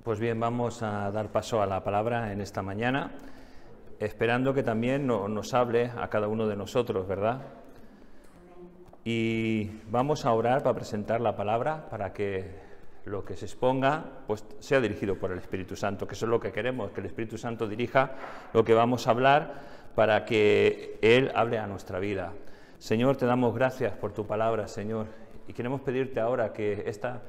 Pues bien, vamos a dar paso a la palabra en esta mañana, esperando que también nos hable a cada uno de nosotros, ¿verdad? Y vamos a orar para presentar la palabra, para que lo que se exponga pues sea dirigido por el Espíritu Santo, que eso es lo que queremos, que el Espíritu Santo dirija lo que vamos a hablar para que Él hable a nuestra vida. Señor, te damos gracias por tu palabra, Señor, y queremos pedirte ahora que esta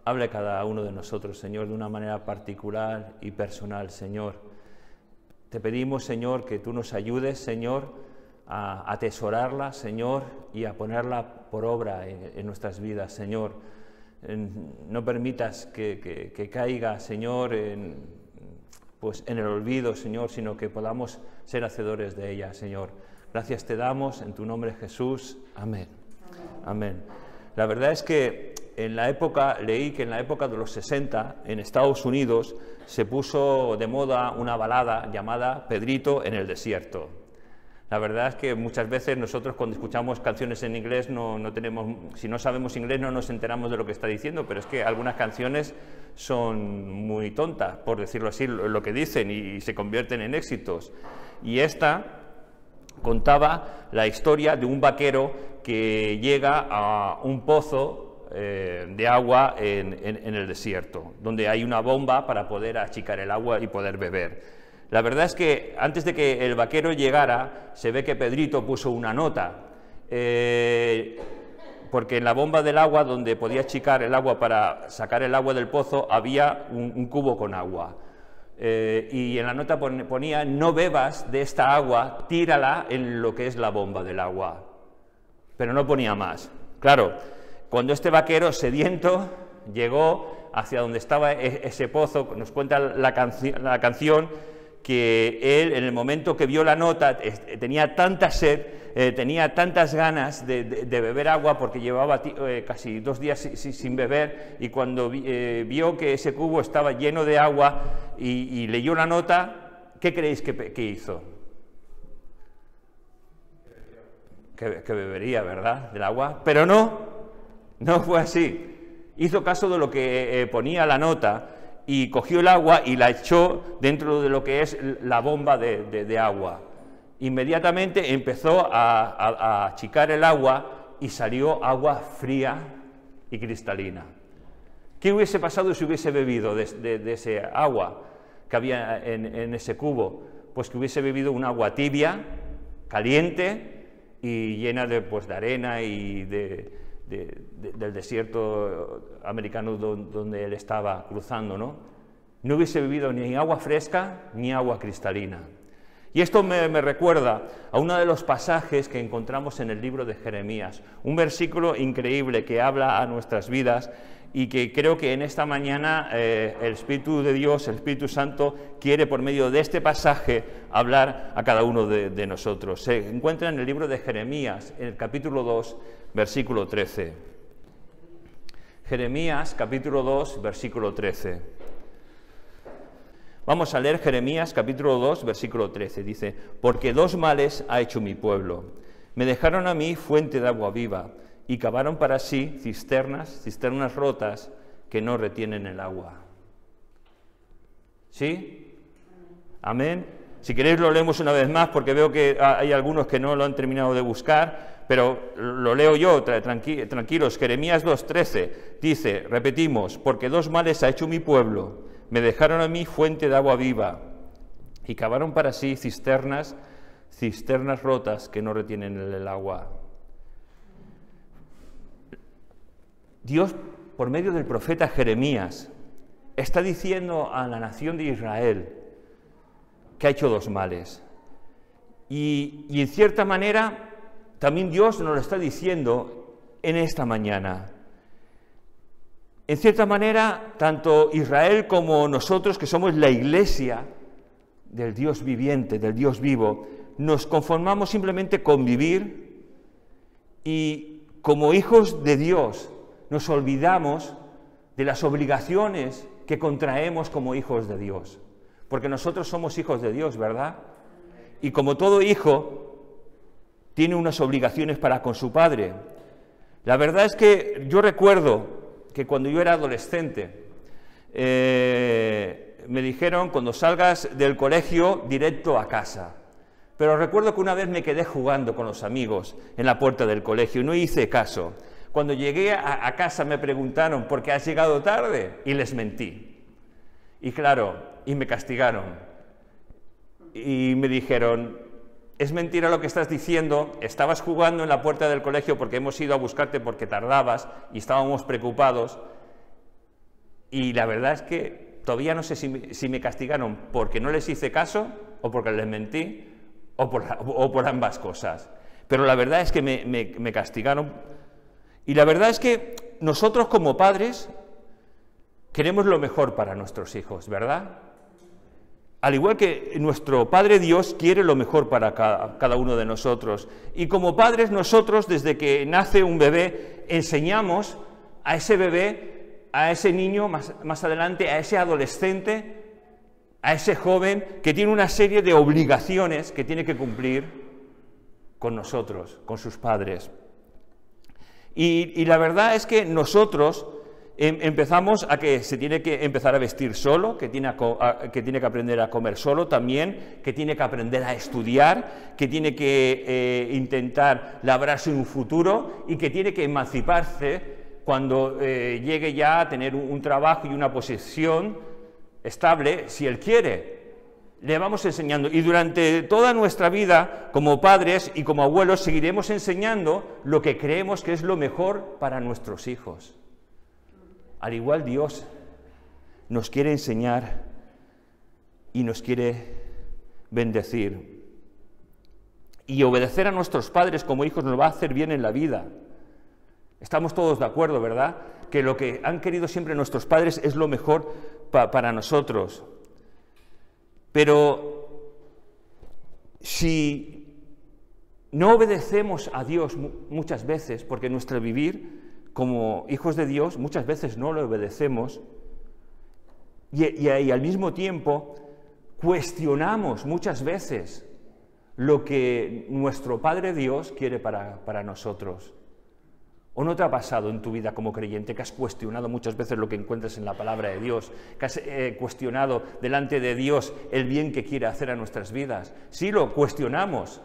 hable a cada uno de nosotros, Señor, de una manera particular y personal, Señor. Te pedimos, Señor, que tú nos ayudes, Señor, a atesorarla, Señor, y a ponerla por obra en nuestras vidas, Señor. No permitas que caiga, Señor, en el olvido, Señor, sino que podamos ser hacedores de ella, Señor. Gracias te damos, en tu nombre, Jesús. Amén. Amén. La verdad es que leí que en la época de los 60, en Estados Unidos, se puso de moda una balada llamada Pedrito en el desierto. La verdad es que muchas veces nosotros cuando escuchamos canciones en inglés si no sabemos inglés no nos enteramos de lo que está diciendo, pero es que algunas canciones son muy tontas, por decirlo así, lo que dicen, y se convierten en éxitos. Y esta contaba la historia de un vaquero que llega a un pozo de agua en el desierto, donde hay una bomba para poder achicar el agua y poder beber. La verdad es que antes de que el vaquero llegara, se ve que Pedrito puso una nota, porque en la bomba del agua, donde podía achicar el agua para sacar el agua del pozo, había un cubo con agua. Y en la nota ponía: no bebas de esta agua, tírala en lo que es la bomba del agua. Pero no ponía más. Claro, cuando este vaquero sediento llegó hacia donde estaba ese pozo, nos cuenta la canción, que él, en el momento que vio la nota, tenía tanta sed, tenía tantas ganas de beber agua, porque llevaba casi 2 días sin beber, y cuando vio que ese cubo estaba lleno de agua y leyó la nota, ¿qué creéis que hizo? Que bebería, ¿verdad?, del agua. Pero no fue así. Hizo caso de lo que ponía la nota y cogió el agua y la echó dentro de lo que es la bomba de agua. Inmediatamente empezó a achicar el agua y salió agua fría y cristalina. ¿Qué hubiese pasado si hubiese bebido de ese agua que había en ese cubo? Pues que hubiese bebido un agua tibia, caliente y llena de arena y del desierto americano donde él estaba cruzando, ¿no? No hubiese bebido ni agua fresca ni agua cristalina. Y esto me recuerda a uno de los pasajes que encontramos en el libro de Jeremías, un versículo increíble que habla a nuestras vidas y que creo que en esta mañana el Espíritu de Dios, el Espíritu Santo, quiere por medio de este pasaje hablar a cada uno de nosotros. Se encuentra en el libro de Jeremías, en el capítulo 2, versículo 13. Jeremías, capítulo 2, versículo 13. Vamos a leer Jeremías, capítulo 2, versículo 13. Dice: porque 2 males ha hecho mi pueblo. Me dejaron a mí fuente de agua viva, y cavaron para sí cisternas rotas que no retienen el agua. ¿Sí? Amén. Si queréis lo leemos una vez más, porque veo que hay algunos que no lo han terminado de buscar, pero lo leo yo, tranquilos. Jeremías 2:13 dice, repetimos: porque 2 males ha hecho mi pueblo, me dejaron a mí fuente de agua viva, y cavaron para sí cisternas rotas que no retienen el agua. Dios, por medio del profeta Jeremías, está diciendo a la nación de Israel que ha hecho 2 males. Y en cierta manera, también Dios nos lo está diciendo en esta mañana. En cierta manera, tanto Israel como nosotros, que somos la iglesia del Dios viviente, del Dios vivo, nos conformamos simplemente con vivir, y como hijos de Dios nos olvidamos de las obligaciones que contraemos como hijos de Dios. Porque nosotros somos hijos de Dios, ¿verdad? Y como todo hijo, tiene unas obligaciones para con su padre. La verdad es que yo recuerdo que cuando yo era adolescente, me dijeron, cuando salgas del colegio, directo a casa. Pero recuerdo que una vez me quedé jugando con los amigos en la puerta del colegio y no hice caso. Cuando llegué a casa me preguntaron, ¿por qué has llegado tarde? Y les mentí. Y claro, y me castigaron. Y me dijeron, es mentira lo que estás diciendo, estabas jugando en la puerta del colegio porque hemos ido a buscarte porque tardabas y estábamos preocupados. Y la verdad es que todavía no sé si me castigaron porque no les hice caso o porque les mentí o por ambas cosas. Pero la verdad es que me castigaron. Y la verdad es que nosotros como padres queremos lo mejor para nuestros hijos, ¿verdad? Al igual que nuestro Padre Dios quiere lo mejor para cada uno de nosotros. Y como padres nosotros, desde que nace un bebé, enseñamos a ese bebé, a ese niño, más adelante, a ese adolescente, a ese joven, que tiene una serie de obligaciones que tiene que cumplir con nosotros, con sus padres. Y la verdad es que nosotros empezamos a que se tiene que empezar a vestir solo, que tiene que aprender a comer solo también, que tiene que aprender a estudiar, que tiene que intentar labrarse un futuro y que tiene que emanciparse cuando llegue ya a tener un trabajo y una posición estable, si él quiere. Le vamos enseñando y durante toda nuestra vida como padres y como abuelos seguiremos enseñando lo que creemos que es lo mejor para nuestros hijos. Al igual Dios nos quiere enseñar y nos quiere bendecir. Y obedecer a nuestros padres como hijos nos va a hacer bien en la vida. Estamos todos de acuerdo, ¿verdad? Que lo que han querido siempre nuestros padres es lo mejor para nosotros. Pero si no obedecemos a Dios muchas veces, porque nuestro vivir como hijos de Dios muchas veces no lo obedecemos, y al mismo tiempo cuestionamos muchas veces lo que nuestro Padre Dios quiere para nosotros. ¿O no te ha pasado en tu vida como creyente que has cuestionado muchas veces lo que encuentras en la palabra de Dios, que has cuestionado delante de Dios el bien que quiere hacer a nuestras vidas? Sí, lo cuestionamos,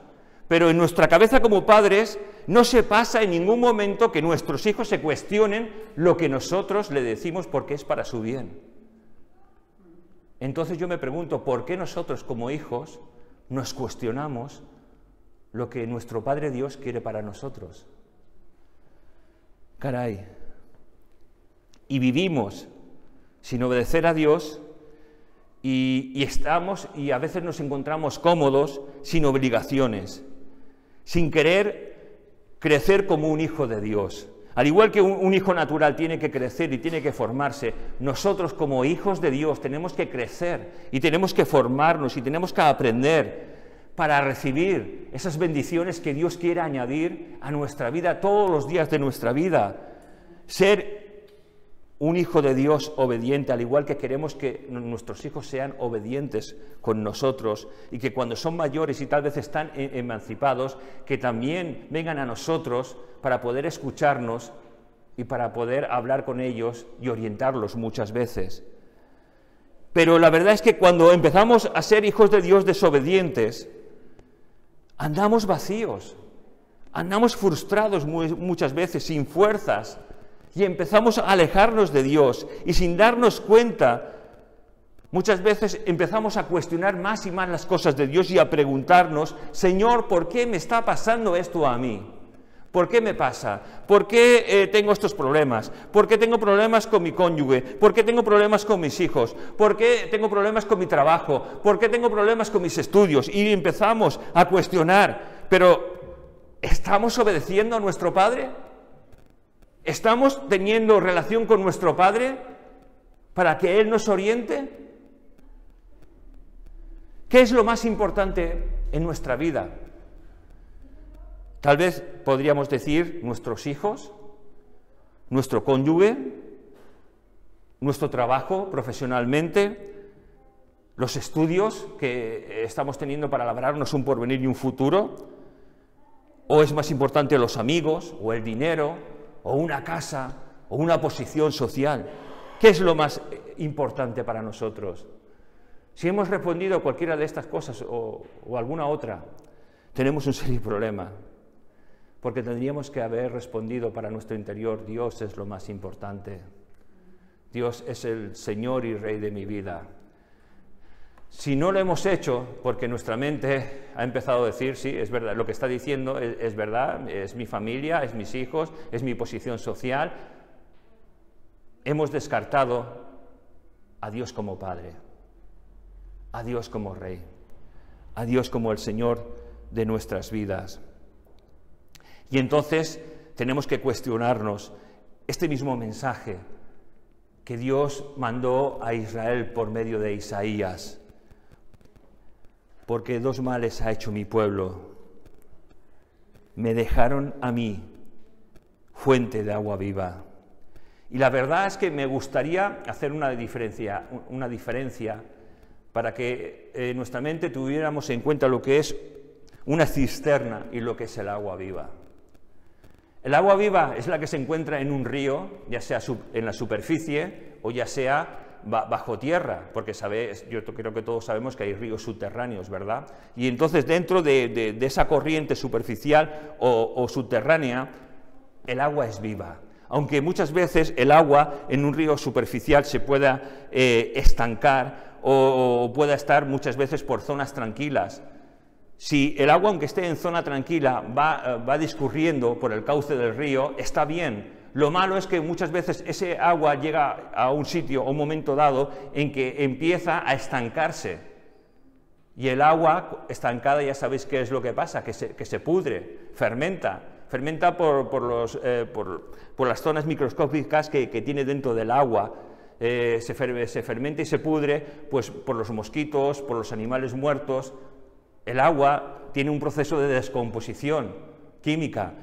pero en nuestra cabeza como padres no se pasa en ningún momento que nuestros hijos se cuestionen lo que nosotros le decimos porque es para su bien. Entonces yo me pregunto, ¿por qué nosotros como hijos nos cuestionamos lo que nuestro Padre Dios quiere para nosotros? Caray, y vivimos sin obedecer a Dios y a veces nos encontramos cómodos, sin obligaciones, sin querer crecer como un hijo de Dios. Al igual que un hijo natural tiene que crecer y tiene que formarse, nosotros como hijos de Dios tenemos que crecer y tenemos que formarnos y tenemos que aprender para recibir esas bendiciones que Dios quiere añadir a nuestra vida todos los días de nuestra vida. Ser un hijo de Dios obediente, al igual que queremos que nuestros hijos sean obedientes con nosotros y que cuando son mayores y tal vez están emancipados, que también vengan a nosotros para poder escucharnos y para poder hablar con ellos y orientarlos muchas veces. Pero la verdad es que cuando empezamos a ser hijos de Dios desobedientes, andamos vacíos, andamos frustrados muchas veces, sin fuerzas, y empezamos a alejarnos de Dios, y sin darnos cuenta, muchas veces empezamos a cuestionar más y más las cosas de Dios y a preguntarnos, Señor, ¿por qué me está pasando esto a mí? ¿Por qué me pasa? ¿Por qué tengo estos problemas? ¿Por qué tengo problemas con mi cónyuge? ¿Por qué tengo problemas con mis hijos? ¿Por qué tengo problemas con mi trabajo? ¿Por qué tengo problemas con mis estudios? Y empezamos a cuestionar, pero ¿estamos obedeciendo a nuestro Padre? ¿Estamos teniendo relación con nuestro Padre para que Él nos oriente? ¿Qué es lo más importante en nuestra vida? Tal vez podríamos decir nuestros hijos, nuestro cónyuge, nuestro trabajo profesionalmente, los estudios que estamos teniendo para labrarnos un porvenir y un futuro, o es más importante los amigos, o el dinero, o una casa, o una posición social. ¿Qué es lo más importante para nosotros. Si hemos respondido a cualquiera de estas cosas o alguna otra, tenemos un serio problema, porque tendríamos que haber respondido para nuestro interior: Dios es lo más importante. Dios es el Señor y Rey de mi vida. Si no lo hemos hecho, porque nuestra mente ha empezado a decir, sí, es verdad, lo que está diciendo es verdad, es mi familia, es mis hijos, es mi posición social, hemos descartado a Dios como Padre, a Dios como Rey, a Dios como el Señor de nuestras vidas. Y entonces tenemos que cuestionarnos este mismo mensaje que Dios mandó a Israel por medio de Isaías. Porque dos males ha hecho mi pueblo. Me dejaron a mí fuente de agua viva. Y la verdad es que me gustaría hacer una diferencia para que en nuestra mente tuviéramos en cuenta lo que es una cisterna y lo que es el agua viva. El agua viva es la que se encuentra en un río, ya sea en la superficie o ya sea bajo tierra, porque yo creo que todos sabemos que hay ríos subterráneos, ¿verdad? Y entonces dentro de esa corriente superficial o subterránea, el agua es viva. Aunque muchas veces el agua en un río superficial se pueda estancar o pueda estar muchas veces por zonas tranquilas. Si el agua, aunque esté en zona tranquila, va discurriendo por el cauce del río, está bien. Lo malo es que muchas veces ese agua llega a un sitio o un momento dado en que empieza a estancarse. Y el agua estancada, ya sabéis qué es lo que pasa, que se pudre, fermenta. Fermenta por las zonas microscópicas que tiene dentro del agua. Se fermenta y se pudre pues, por los mosquitos, por los animales muertos. El agua tiene un proceso de descomposición química.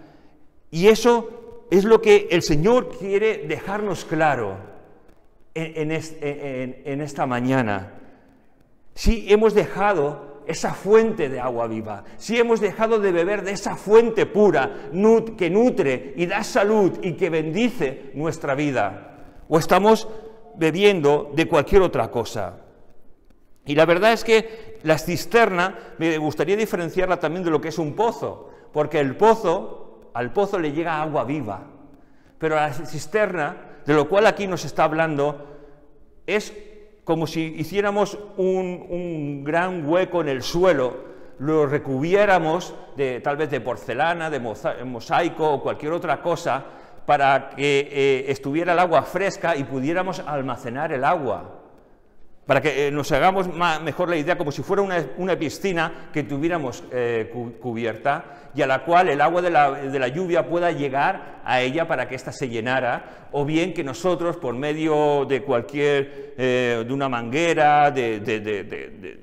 Y eso es lo que el Señor quiere dejarnos claro en esta mañana. Si hemos dejado esa fuente de agua viva, si hemos dejado de beber de esa fuente pura que nutre y da salud y que bendice nuestra vida, o estamos bebiendo de cualquier otra cosa. Y la verdad es que la cisterna, me gustaría diferenciarla también de lo que es un pozo, porque al pozo le llega agua viva, pero a la cisterna, de lo cual aquí nos está hablando, es como si hiciéramos un gran hueco en el suelo, lo recubriéramos tal vez de porcelana, de mosaico o cualquier otra cosa, para que estuviera el agua fresca y pudiéramos almacenar el agua. Para que nos hagamos mejor la idea, como si fuera una piscina que tuviéramos cubierta y a la cual el agua de la lluvia pueda llegar a ella para que ésta se llenara, o bien que nosotros, por medio de de una manguera, de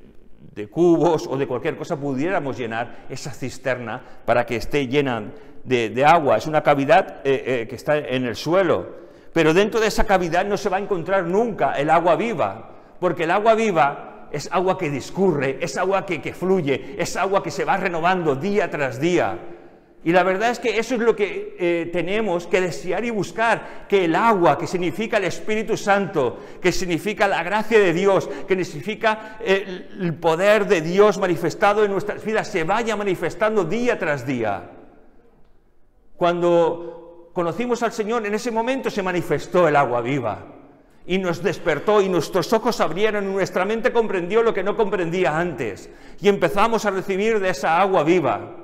cubos o de cualquier cosa, pudiéramos llenar esa cisterna para que esté llena de agua. Es una cavidad que está en el suelo, pero dentro de esa cavidad no se va a encontrar nunca el agua viva. Porque el agua viva es agua que discurre, es agua que fluye, es agua que se va renovando día tras día. Y la verdad es que eso es lo que tenemos que desear y buscar, que el agua, que significa el Espíritu Santo, que significa la gracia de Dios, que significa el poder de Dios manifestado en nuestras vidas, se vaya manifestando día tras día. Cuando conocimos al Señor, en ese momento se manifestó el agua viva. Y nos despertó y nuestros ojos se abrieron y nuestra mente comprendió lo que no comprendía antes. Y empezamos a recibir de esa agua viva.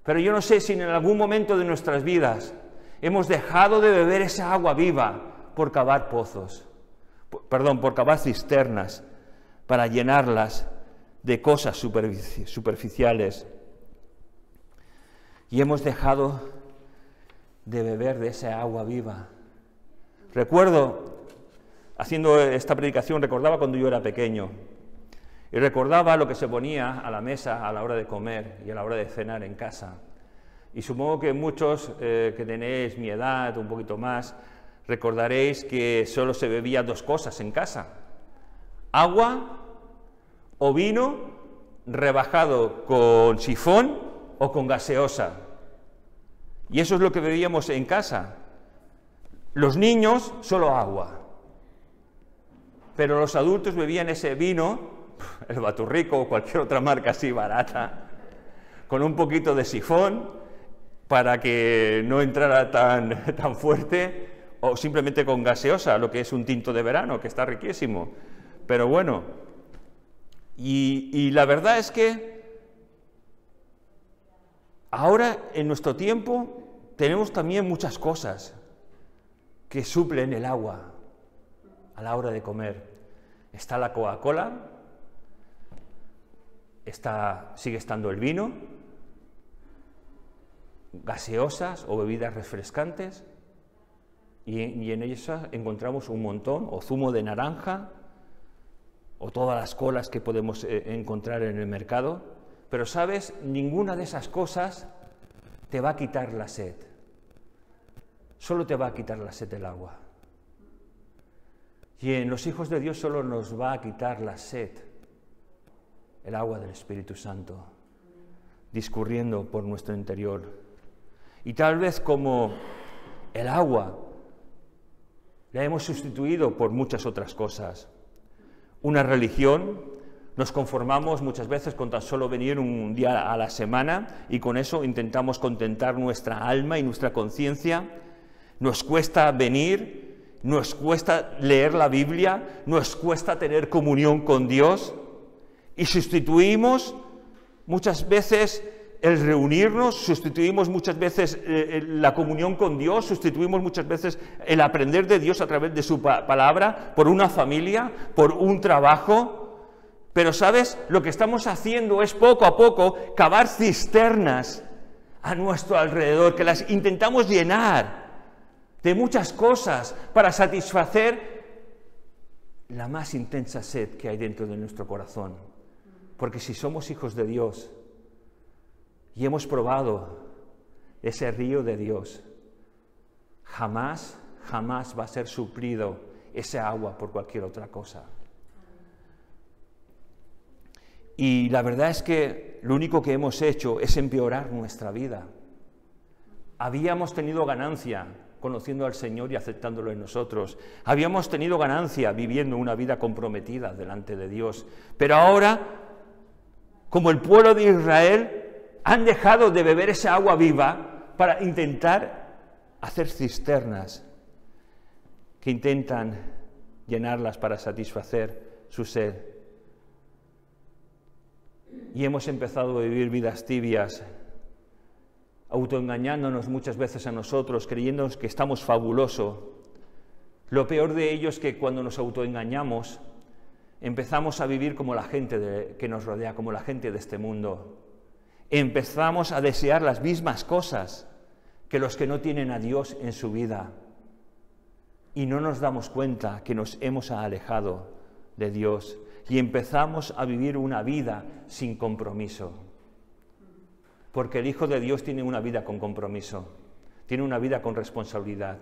Pero yo no sé si en algún momento de nuestras vidas hemos dejado de beber esa agua viva por cavar pozos, por cavar cisternas, para llenarlas de cosas superficiales. Y hemos dejado de beber de esa agua viva. Recuerdo, haciendo esta predicación, recordaba cuando yo era pequeño y recordaba lo que se ponía a la mesa a la hora de comer y a la hora de cenar en casa. Y supongo que muchos que tenéis mi edad, un poquito más, recordaréis que solo se bebía dos cosas en casa: agua o vino rebajado con sifón o con gaseosa. Y eso es lo que bebíamos en casa. Los niños, solo agua. pero los adultos bebían ese vino, el Baturrico o cualquier otra marca así barata, con un poquito de sifón para que no entrara tan fuerte, o simplemente con gaseosa, lo que es un tinto de verano, que está riquísimo. Pero bueno, y la verdad es que ahora en nuestro tiempo tenemos también muchas cosas que suplen el agua a la hora de comer. Está la Coca-Cola, sigue estando el vino, gaseosas o bebidas refrescantes, y en ellas encontramos un montón, o zumo de naranja, o todas las colas que podemos encontrar en el mercado. Pero, ¿sabes? Ninguna de esas cosas te va a quitar la sed. Solo te va a quitar la sed el agua. Y en los hijos de Dios solo nos va a quitar la sed el agua del Espíritu Santo, discurriendo por nuestro interior. Y tal vez como el agua la hemos sustituido por muchas otras cosas. Una religión, nos conformamos muchas veces con tan solo venir un día a la semana y con eso intentamos contentar nuestra alma y nuestra conciencia. Nos cuesta venir, nos cuesta leer la Biblia, nos cuesta tener comunión con Dios y sustituimos muchas veces el reunirnos, sustituimos muchas veces la comunión con Dios, sustituimos muchas veces el aprender de Dios a través de su palabra por una familia, por un trabajo. Pero, ¿sabes? Lo que estamos haciendo es poco a poco cavar cisternas a nuestro alrededor, que las intentamos llenar de muchas cosas para satisfacer la más intensa sed que hay dentro de nuestro corazón. Porque si somos hijos de Dios y hemos probado ese río de Dios, jamás va a ser suplido ese agua por cualquier otra cosa. Y la verdad es que lo único que hemos hecho es empeorar nuestra vida. Habíamos tenido ganancia conociendo al Señor y aceptándolo en nosotros. Habíamos tenido ganancia viviendo una vida comprometida delante de Dios. Pero ahora, como el pueblo de Israel, han dejado de beber esa agua viva para intentar hacer cisternas que intentan llenarlas para satisfacer su sed. Y hemos empezado a vivir vidas tibias, autoengañándonos muchas veces a nosotros, creyéndonos que estamos fabulosos. Lo peor de ello es que cuando nos autoengañamos, empezamos a vivir como la gente que nos rodea, como la gente de este mundo. Empezamos a desear las mismas cosas que los que no tienen a Dios en su vida. Y no nos damos cuenta que nos hemos alejado de Dios y empezamos a vivir una vida sin compromiso. Porque el Hijo de Dios tiene una vida con compromiso, tiene una vida con responsabilidad.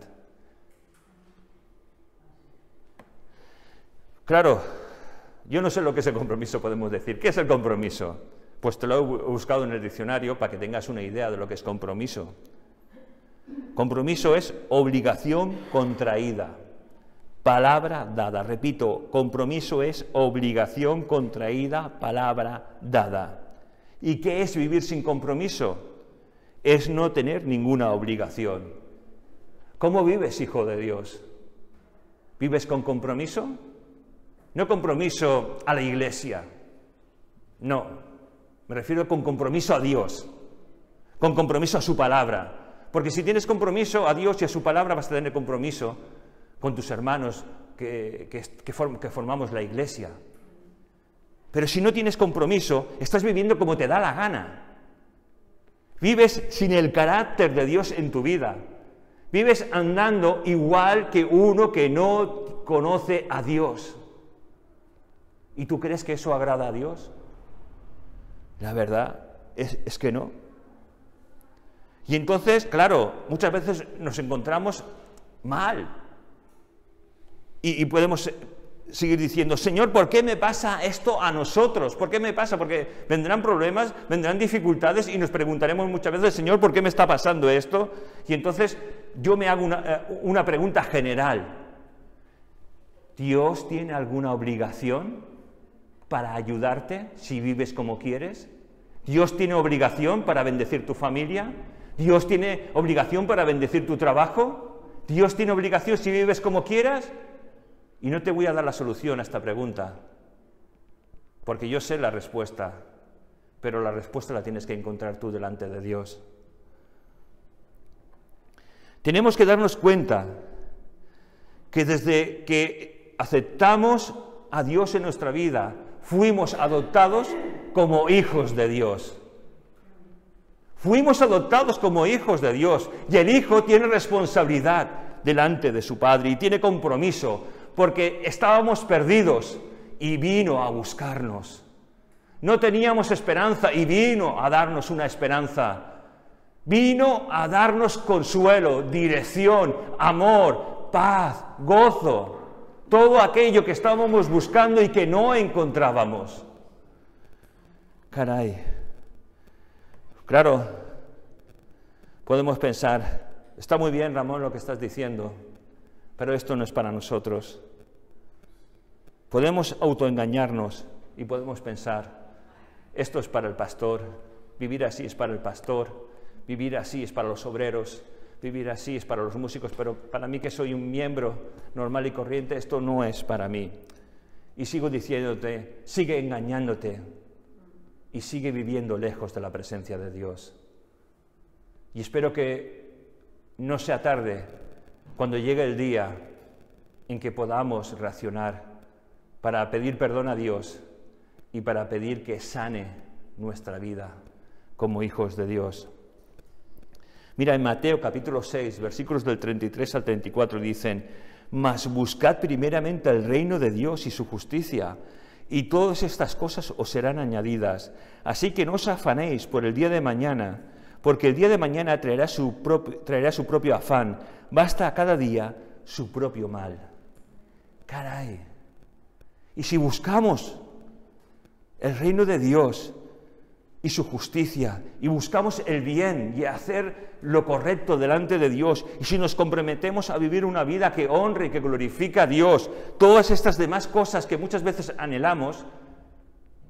Claro, yo no sé lo que es el compromiso, podemos decir. ¿Qué es el compromiso? Pues te lo he buscado en el diccionario para que tengas una idea de lo que es compromiso. Compromiso es obligación contraída, palabra dada. Repito, compromiso es obligación contraída, palabra dada. ¿Y qué es vivir sin compromiso? Es no tener ninguna obligación. ¿Cómo vives, hijo de Dios? ¿Vives con compromiso? No compromiso a la iglesia, no, me refiero con compromiso a Dios, con compromiso a su palabra, porque si tienes compromiso a Dios y a su palabra vas a tener compromiso con tus hermanos que formamos la iglesia. Pero si no tienes compromiso, estás viviendo como te da la gana. Vives sin el carácter de Dios en tu vida. Vives andando igual que uno que no conoce a Dios. ¿Y tú crees que eso agrada a Dios? La verdad es que no. Y entonces, claro, muchas veces nos encontramos mal. Y podemos seguir diciendo, Señor, ¿por qué me pasa esto a nosotros? ¿Por qué me pasa? Porque vendrán problemas, vendrán dificultades y nos preguntaremos muchas veces, Señor, ¿por qué me está pasando esto? Y entonces yo me hago una pregunta general. ¿Dios tiene alguna obligación para ayudarte si vives como quieres? ¿Dios tiene obligación para bendecir tu familia? ¿Dios tiene obligación para bendecir tu trabajo? ¿Dios tiene obligación si vives como quieras? Y no te voy a dar la solución a esta pregunta, porque yo sé la respuesta, pero la respuesta la tienes que encontrar tú delante de Dios. Tenemos que darnos cuenta que desde que aceptamos a Dios en nuestra vida, fuimos adoptados como hijos de Dios. Fuimos adoptados como hijos de Dios, y el hijo tiene responsabilidad delante de su padre y tiene compromiso, porque estábamos perdidos y vino a buscarnos. No teníamos esperanza y vino a darnos una esperanza. Vino a darnos consuelo, dirección, amor, paz, gozo, todo aquello que estábamos buscando y que no encontrábamos. Caray. Claro, podemos pensar, está muy bien, Ramón, lo que estás diciendo, pero esto no es para nosotros. Podemos autoengañarnos y podemos pensar, esto es para el pastor, vivir así es para el pastor, vivir así es para los obreros, vivir así es para los músicos, pero para mí, que soy un miembro normal y corriente, esto no es para mí. Y sigo diciéndote, sigue engañándote y sigue viviendo lejos de la presencia de Dios. Y espero que no sea tarde cuando llegue el día en que podamos reaccionar para pedir perdón a Dios y para pedir que sane nuestra vida como hijos de Dios. Mira, en Mateo capítulo 6, versículos del 33 al 34 dicen: «Mas buscad primeramente el reino de Dios y su justicia, y todas estas cosas os serán añadidas. Así que no os afanéis por el día de mañana, porque el día de mañana traerá su propio afán. Basta a cada día su propio mal». Caray. Y si buscamos el reino de Dios y su justicia, y buscamos el bien y hacer lo correcto delante de Dios, y si nos comprometemos a vivir una vida que honre y que glorifique a Dios, todas estas demás cosas que muchas veces anhelamos,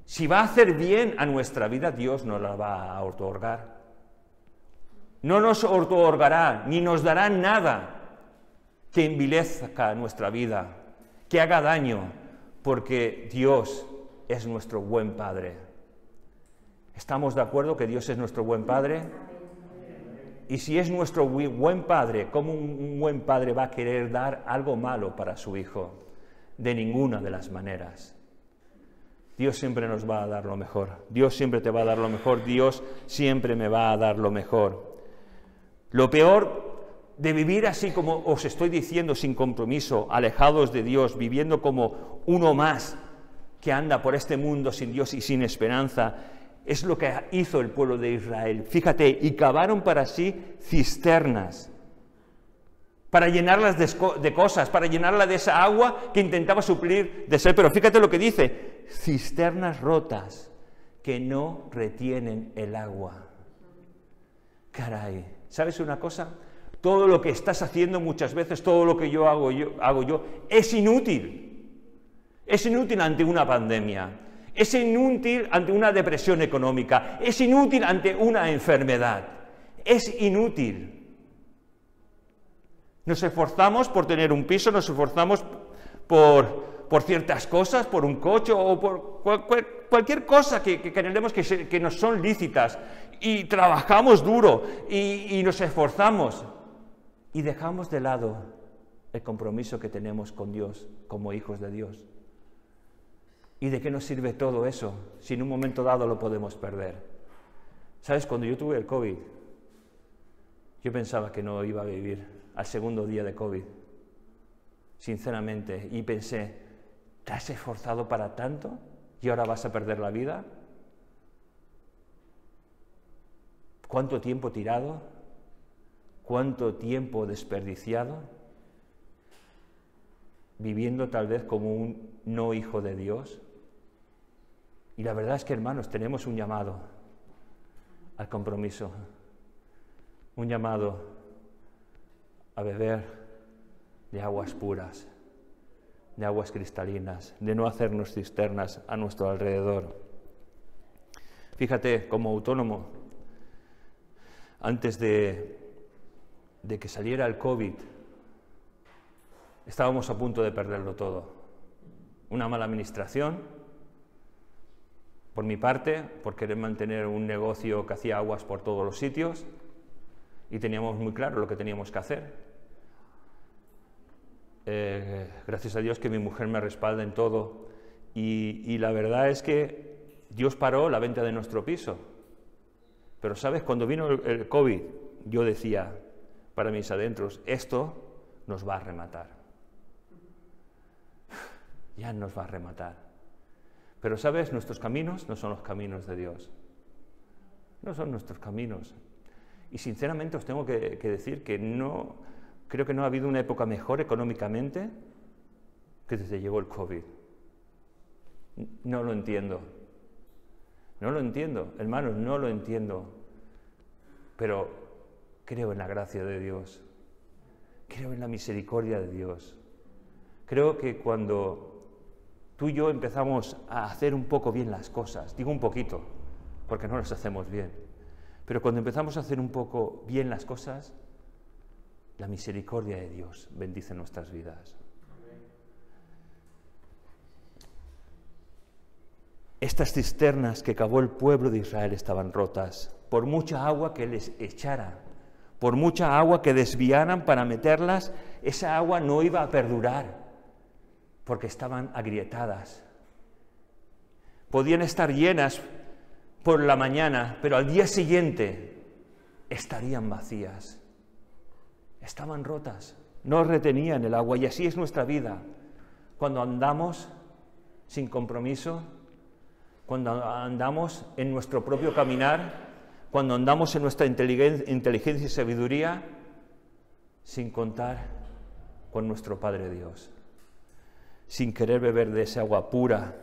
si va a hacer bien a nuestra vida, Dios nos la va a otorgar. No nos otorgará, ni nos dará nada que envilezca nuestra vida, que haga daño, porque Dios es nuestro buen Padre. ¿Estamos de acuerdo que Dios es nuestro buen Padre? Y si es nuestro buen Padre, ¿cómo un buen Padre va a querer dar algo malo para su Hijo? De ninguna de las maneras. Dios siempre nos va a dar lo mejor. Dios siempre te va a dar lo mejor. Dios siempre me va a dar lo mejor. Lo peor de vivir así como os estoy diciendo, sin compromiso, alejados de Dios, viviendo como uno más que anda por este mundo sin Dios y sin esperanza, es lo que hizo el pueblo de Israel. Fíjate, y cavaron para sí cisternas, para llenarlas de cosas, para llenarla de esa agua que intentaba suplir de sed. Pero fíjate lo que dice: cisternas rotas que no retienen el agua. Caray, ¿sabes una cosa? Todo lo que estás haciendo muchas veces, todo lo que yo hago, es inútil. Es inútil ante una pandemia. Es inútil ante una depresión económica, es inútil ante una enfermedad, es inútil. Nos esforzamos por tener un piso, nos esforzamos por ciertas cosas, por un coche o por cualquier cosa que creemos que nos son lícitas, y trabajamos duro y nos esforzamos y dejamos de lado el compromiso que tenemos con Dios como hijos de Dios. ¿Y de qué nos sirve todo eso si en un momento dado lo podemos perder? ¿Sabes? Cuando yo tuve el COVID, yo pensaba que no iba a vivir al segundo día de COVID, sinceramente, y pensé, ¿te has esforzado para tanto y ahora vas a perder la vida? ¿Cuánto tiempo tirado? ¿Cuánto tiempo desperdiciado? Viviendo tal vez como un no hijo de Dios. Y la verdad es que, hermanos, tenemos un llamado al compromiso, un llamado a beber de aguas puras, de aguas cristalinas, de no hacernos cisternas a nuestro alrededor. Fíjate, como autónomo, antes de que saliera el COVID, estábamos a punto de perderlo todo. Una mala administración, por mi parte, por querer mantener un negocio que hacía aguas por todos los sitios, y teníamos muy claro lo que teníamos que hacer. Gracias a Dios que mi mujer me respalda en todo, y la verdad es que Dios paró la venta de nuestro piso. Pero sabes, cuando vino el COVID, yo decía para mis adentros, esto nos va a rematar. Ya nos va a rematar. Pero sabes, nuestros caminos no son los caminos de Dios. No son nuestros caminos. Y sinceramente os tengo que decir que creo que no ha habido una época mejor económicamente que desde llegó el COVID. No lo entiendo. No lo entiendo, hermanos, no lo entiendo. Pero creo en la gracia de Dios. Creo en la misericordia de Dios. Creo que cuando tú y yo empezamos a hacer un poco bien las cosas, digo un poquito, porque no las hacemos bien, pero cuando empezamos a hacer un poco bien las cosas, la misericordia de Dios bendice nuestras vidas. Estas cisternas que cavó el pueblo de Israel estaban rotas, por mucha agua que les echara, por mucha agua que desviaran para meterlas, esa agua no iba a perdurar, porque estaban agrietadas. Podían estar llenas por la mañana, pero al día siguiente estarían vacías. Estaban rotas, no retenían el agua, y así es nuestra vida. Cuando andamos sin compromiso, cuando andamos en nuestro propio caminar, cuando andamos en nuestra inteligencia y sabiduría, sin contar con nuestro Padre Dios, sin querer beber de esa agua pura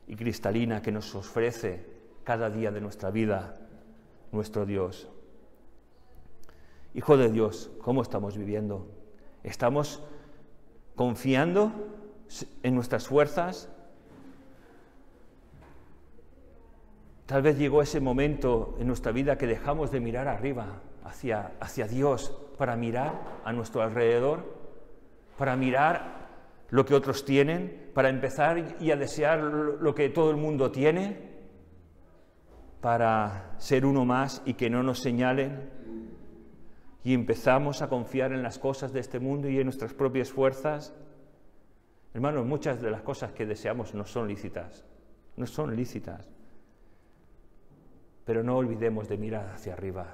y cristalina que nos ofrece cada día de nuestra vida nuestro Dios. Hijo de Dios, ¿cómo estamos viviendo? ¿Estamos confiando en nuestras fuerzas? Tal vez llegó ese momento en nuestra vida que dejamos de mirar arriba, hacia Dios, para mirar a nuestro alrededor, para mirar lo que otros tienen, para empezar y a desear lo que todo el mundo tiene, para ser uno más y que no nos señalen, y empezamos a confiar en las cosas de este mundo y en nuestras propias fuerzas. Hermanos, muchas de las cosas que deseamos no son lícitas, no son lícitas. Pero no olvidemos de mirar hacia arriba.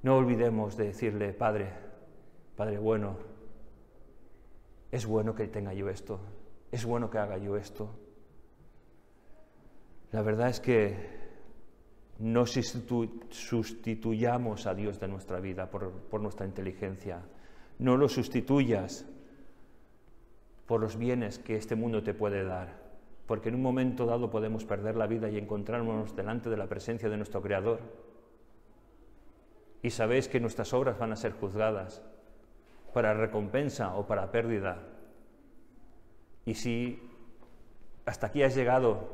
No olvidemos de decirle, Padre, Padre bueno, es bueno que tenga yo esto, es bueno que haga yo esto. La verdad es que no sustituyamos a Dios de nuestra vida por nuestra inteligencia. No lo sustituyas por los bienes que este mundo te puede dar. Porque en un momento dado podemos perder la vida y encontrarnos delante de la presencia de nuestro Creador. Y sabéis que nuestras obras van a ser juzgadas para recompensa o para pérdida. Y si hasta aquí has llegado,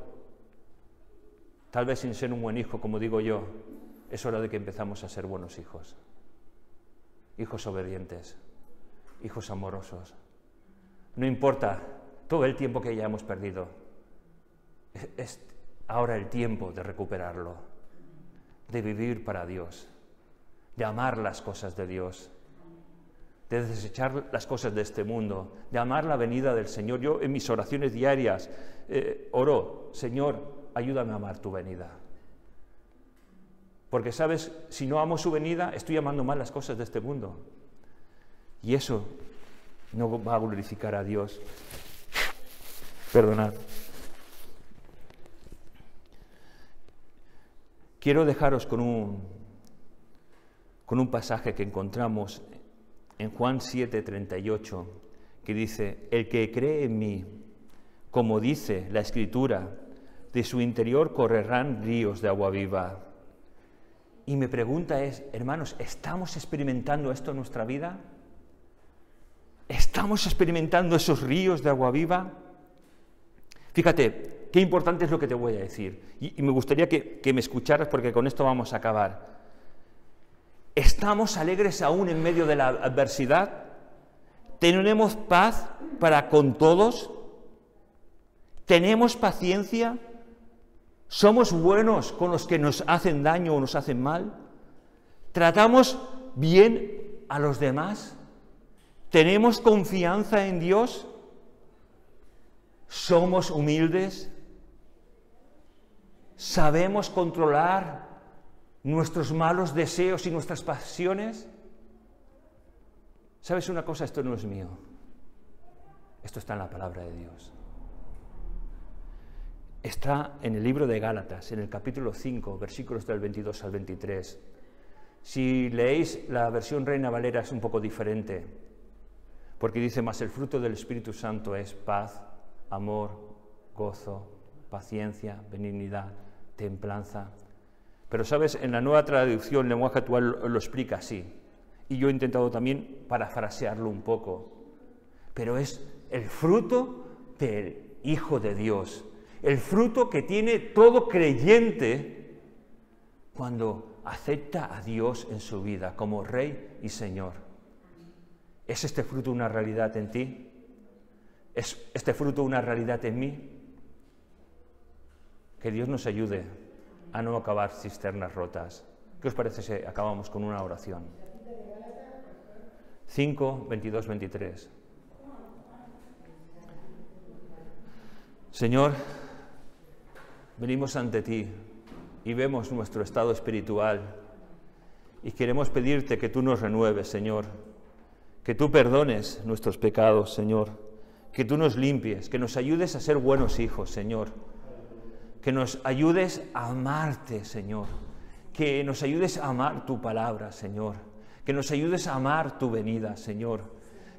tal vez sin ser un buen hijo, como digo yo, es hora de que empezamos a ser buenos hijos. Hijos obedientes, hijos amorosos. No importa todo el tiempo que hayamos perdido. Es ahora el tiempo de recuperarlo, de vivir para Dios, de amar las cosas de Dios, de desechar las cosas de este mundo, de amar la venida del Señor. Yo en mis oraciones diarias oro, Señor, ayúdame a amar tu venida. Porque, ¿sabes? Si no amo su venida, estoy amando mal las cosas de este mundo. Y eso no va a glorificar a Dios. Perdonad. Quiero dejaros con un pasaje que encontramos en Juan 7:38, que dice, el que cree en mí, como dice la Escritura, de su interior correrán ríos de agua viva. Y mi pregunta es, hermanos, ¿estamos experimentando esto en nuestra vida? ¿Estamos experimentando esos ríos de agua viva? Fíjate, qué importante es lo que te voy a decir. Y me gustaría que me escucharas porque con esto vamos a acabar. ¿Estamos alegres aún en medio de la adversidad? ¿Tenemos paz para con todos? ¿Tenemos paciencia? ¿Somos buenos con los que nos hacen daño o nos hacen mal? ¿Tratamos bien a los demás? ¿Tenemos confianza en Dios? ¿Somos humildes? ¿Sabemos controlar nuestros malos deseos y nuestras pasiones? ¿Sabes una cosa? Esto no es mío. Esto está en la palabra de Dios. Está en el libro de Gálatas, en el capítulo 5, versículos del 22 al 23. Si leéis la versión Reina Valera es un poco diferente, porque dice, más el fruto del Espíritu Santo es paz, amor, gozo, paciencia, benignidad, templanza. Pero, ¿sabes? En la Nueva Traducción, lenguaje actual, lo explica así. Y yo he intentado también parafrasearlo un poco. Pero es el fruto del Hijo de Dios. El fruto que tiene todo creyente cuando acepta a Dios en su vida como Rey y Señor. ¿Es este fruto una realidad en ti? ¿Es este fruto una realidad en mí? Que Dios nos ayude a no acabar cisternas rotas. ¿Qué os parece si acabamos con una oración? 5, 22, 23. Señor, venimos ante ti y vemos nuestro estado espiritual y queremos pedirte que tú nos renueves, Señor, que tú perdones nuestros pecados, Señor, que tú nos limpies, que nos ayudes a ser buenos hijos, Señor, que nos ayudes a amarte, Señor, que nos ayudes a amar tu palabra, Señor, que nos ayudes a amar tu venida, Señor,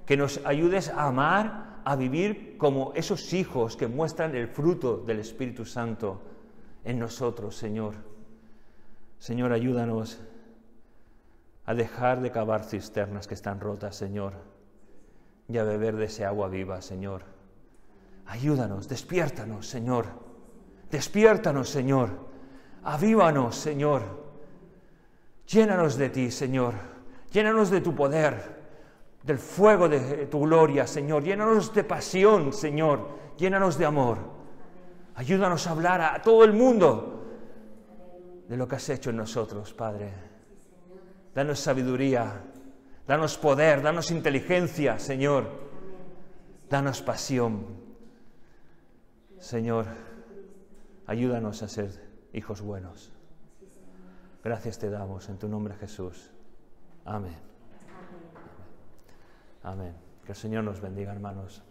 que nos ayudes a amar, a vivir como esos hijos que muestran el fruto del Espíritu Santo en nosotros, Señor. Señor, ayúdanos a dejar de cavar cisternas que están rotas, Señor, y a beber de ese agua viva, Señor. Ayúdanos, despiértanos, Señor. Despiértanos, Señor. Avívanos, Señor. Llénanos de ti, Señor. Llénanos de tu poder, del fuego de tu gloria, Señor. Llénanos de pasión, Señor. Llénanos de amor. Ayúdanos a hablar a todo el mundo de lo que has hecho en nosotros, Padre. Danos sabiduría, danos poder, danos inteligencia, Señor. Danos pasión. Señor, ayúdanos a ser hijos buenos. Gracias te damos en tu nombre, Jesús. Amén. Amén. Que el Señor nos bendiga, hermanos.